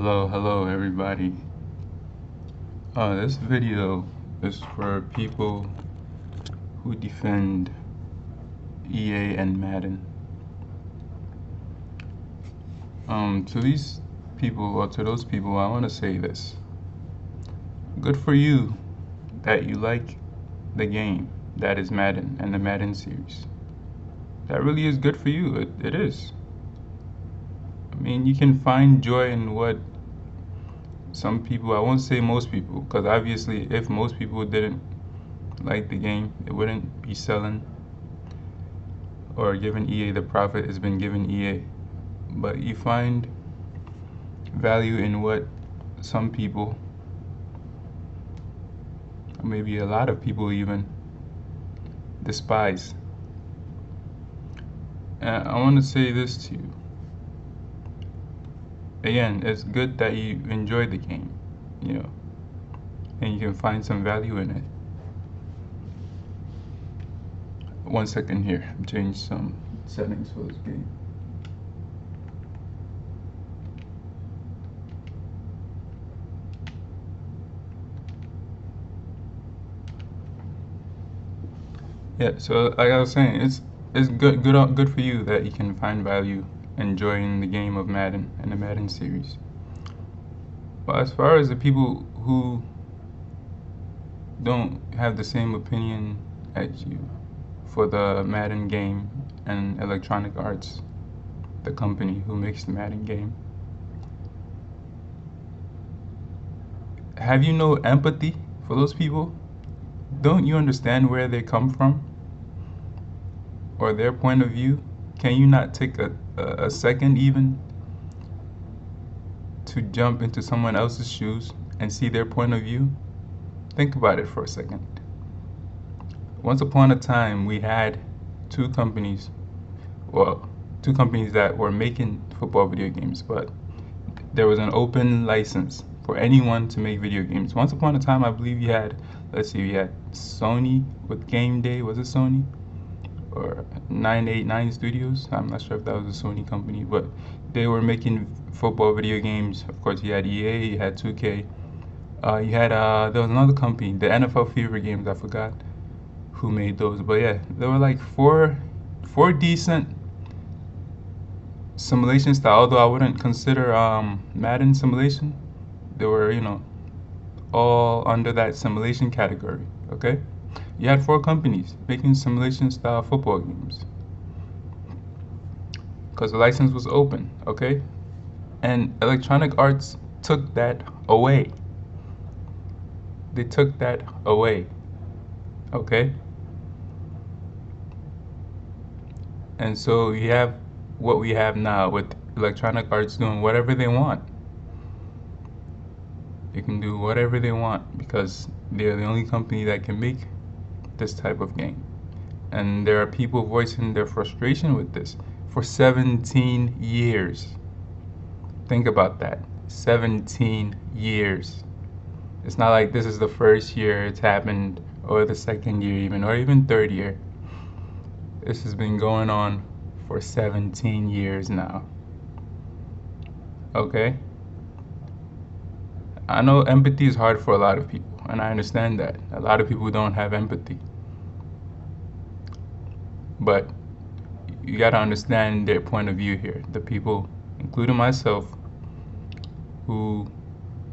Hello everybody. This video is for people who defend EA and Madden. To these people, or to those people, I want to say this. Good for you that you like the game that is Madden and the Madden series. That really is good for you. It is. I mean, you can find joy in what some people, I won't say most people, because obviously if most people didn't like the game, it wouldn't be selling or giving EA the profit it's been giving EA. But you find value in what some people, or maybe a lot of people even, despise. And I want to say this to you. Again, it's good that you enjoy the game, and you can find some value in it. 1 second here, I'm changing some settings for this game. Yeah, so like I was saying, it's good for you that you can find value enjoying the game of Madden and the Madden series. But as far as the people who don't have the same opinion as you for the Madden game and Electronic Arts, the company who makes the Madden game, have you no empathy for those people? Don't you understand where they come from or their point of view? Can you not take a second even to jump into someone else's shoes and see their point of view? Think about it for a second. Once upon a time, we had two companies, well, two companies that were making football video games, but there was an open license for anyone to make video games. Once upon a time, I believe you had, let's see, we had Sony with Game Day. Was it Sony? Or 989 Studios. I'm not sure if that was a Sony company, but they were making football video games. Of course, you had EA, you had 2K. You had, there was another company, the NFL Fever games, I forgot who made those. But yeah, there were like four decent simulation style, although I wouldn't consider Madden simulation. They were, all under that simulation category, okay? You had four companies making simulation style football games because the license was open, okay? And Electronic Arts took that away. They took that away, okay? And so you have what we have now with Electronic Arts doing whatever they want. They can do whatever they want because they're the only company that can make this type of game. And there are people voicing their frustration with this for 17 years. Think about that. 17 years. It's not like this is the first year it's happened, or the second year even, or even third year. This has been going on for 17 years now. Okay? I know empathy is hard for a lot of people, and I understand that. A lot of people don't have empathy. But you gotta understand their point of view here. The people, including myself, who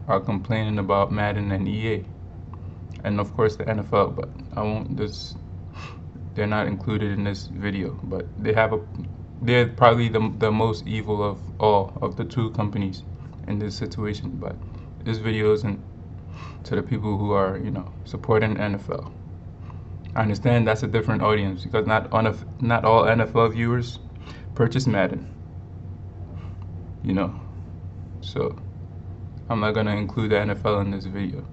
are complaining about Madden and EA, and of course the NFL. But I won't. They're not included in this video. But they're probably the most evil of all of the two companies in this situation. But this video isn't to the people who are, supporting NFL. I understand that's a different audience because not all NFL viewers purchase Madden. So I'm not gonna include the NFL in this video.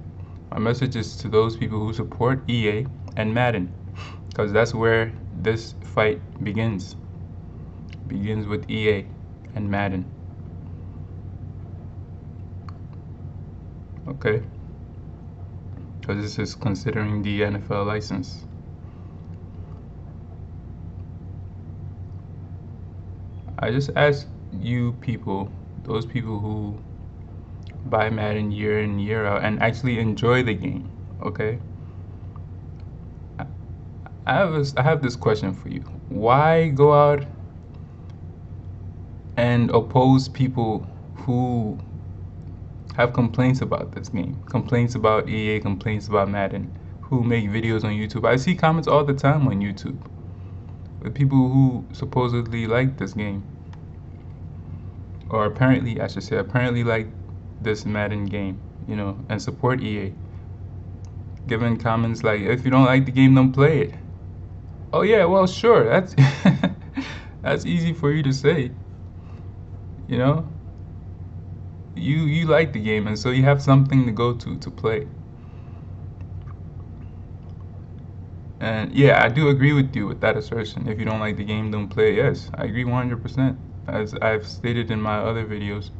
My message is to those people who support EA and Madden, because that's where this fight begins. It begins with EA and Madden. Okay? Because this is considering the NFL license. I just ask you people, those people who buy Madden year in year out and actually enjoy the game. Okay, I have this question for you. Why go out and oppose people who have complaints about this game, complaints about EA, complaints about Madden, who make videos on YouTube? I see comments all the time on YouTube with people who supposedly like this game, or apparently, I should say, apparently like this Madden game, and support EA. Giving comments like, if you don't like the game, don't play it. Oh yeah, well sure, that's that's easy for you to say. You know, you like the game, and so you have something to go to play. And yeah, I do agree with you with that assertion. If you don't like the game, don't play it. Yes, I agree 100%. As I've stated in my other videos,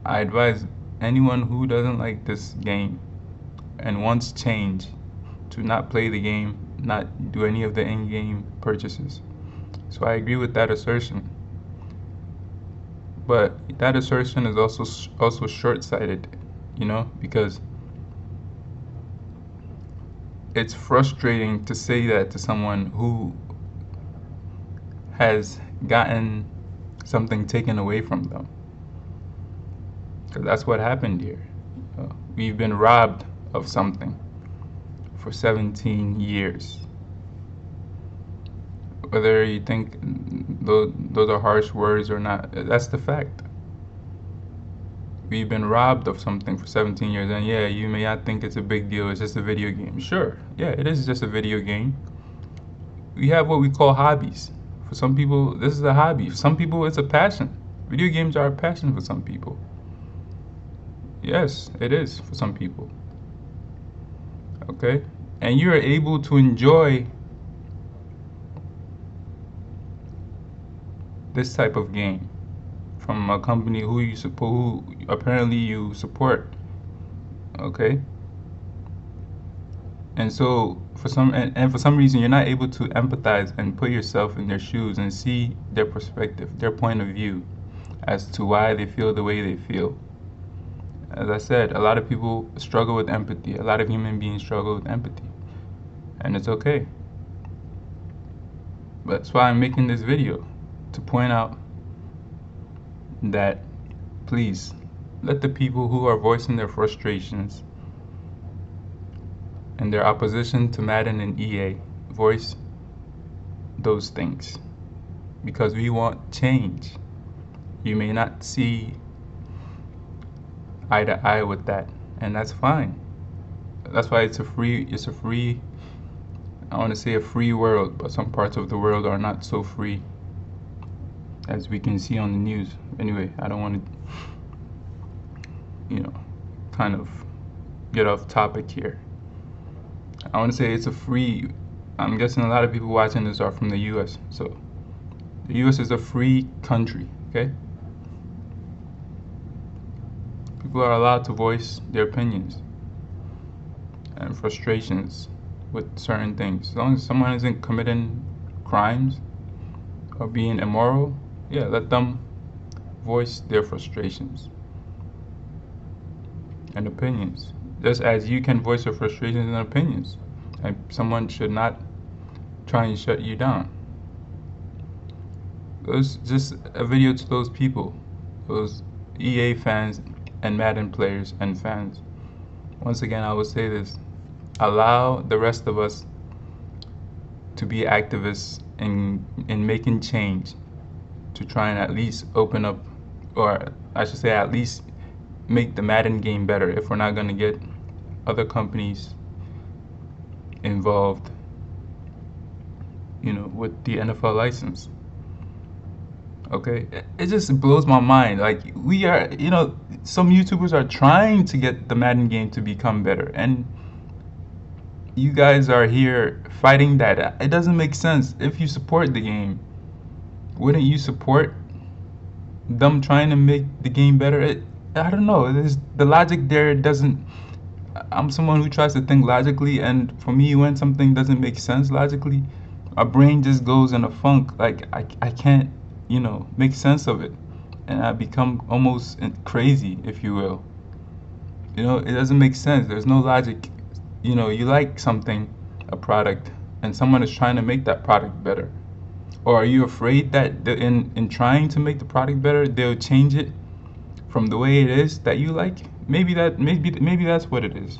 I advise anyone who doesn't like this game and wants change to not play the game, not do any of the in-game purchases. So I agree with that assertion. But that assertion is also short-sighted, because it's frustrating to say that to someone who has gotten something taken away from them. Because that's what happened here. We've been robbed of something for 17 years. Whether you think those are harsh words or not, that's the fact. We've been robbed of something for 17 years, and yeah, you may not think it's a big deal, it's just a video game. Sure, yeah, it is just a video game. We have what we call hobbies. For some people, this is a hobby. For some people, it's a passion. Video games are a passion for some people. Yes, it is for some people. Okay? And you are able to enjoy this type of game from a company who apparently you support. Okay? And so for some reason you're not able to empathize and put yourself in their shoes and see their perspective, their point of view as to why they feel the way they feel. As I said, a lot of people struggle with empathy. A lot of human beings struggle with empathy. And it's okay. But that's why I'm making this video, to point out that please let the people who are voicing their frustrations and their opposition to Madden and EA voice those things, because we want change. You may not see eye to eye with that, and that's fine. That's why it's a free, I want to say a free world, but some parts of the world are not so free, as we can see on the news. Anyway, I don't want to, kind of get off topic here. I want to say it's a free, I'm guessing a lot of people watching this are from the US. So the US is a free country, okay? People are allowed to voice their opinions and frustrations with certain things. As long as someone isn't committing crimes or being immoral, yeah, let them voice their frustrations and opinions. Just as you can voice your frustrations and opinions, and someone should not try and shut you down. It's just a video to those people, those EA fans and Madden players and fans. Once again, I will say this: allow the rest of us to be activists in making change, to try and at least open up, or I should say at least make the Madden game better, if we're not going to get other companies involved, with the NFL license. Okay, it just blows my mind. Like, we are, some YouTubers are trying to get the Madden game to become better, and you guys are here fighting that. It doesn't make sense. If you support the game, wouldn't you support them trying to make the game better? I don't know. The logic there doesn't. I'm someone who tries to think logically, and for me, when something doesn't make sense logically, my brain just goes in a funk. Like, I can't, make sense of it. and I become almost crazy, if you will. It doesn't make sense. There's no logic. You like something, a product, and someone is trying to make that product better. Or are you afraid that in trying to make the product better, they'll change it from the way it is that you like? Maybe that's what it is.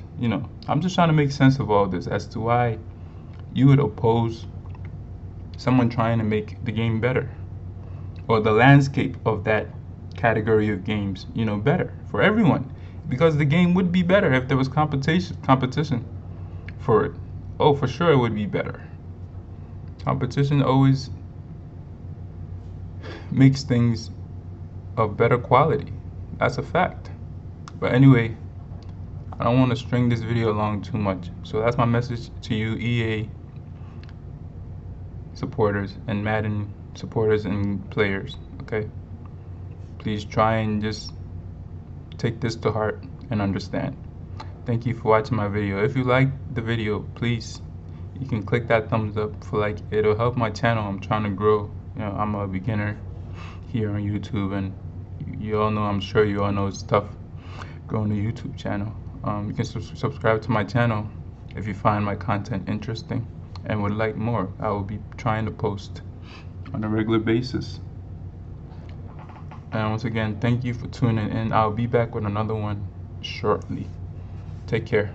I'm just trying to make sense of all this as to why you would oppose someone trying to make the game better, or the landscape of that category of games, better for everyone. Because the game would be better if there was competition for it. Oh, for sure it would be better. Competition always makes things of better quality. That's a fact. But anyway, I don't want to string this video along too much. So that's my message to you, EA supporters and Madden supporters and players. Okay? Please try and just take this to heart and understand. Thank you for watching my video. If you like the video, please, you can click that thumbs up for it'll help my channel. I'm trying to grow. I'm a beginner here on YouTube, and I'm sure you all know it's tough growing a YouTube channel. You can subscribe to my channel if you find my content interesting and would like more. I will be trying to post on a regular basis. And once again, thank you for tuning in. I'll be back with another one shortly. Take care.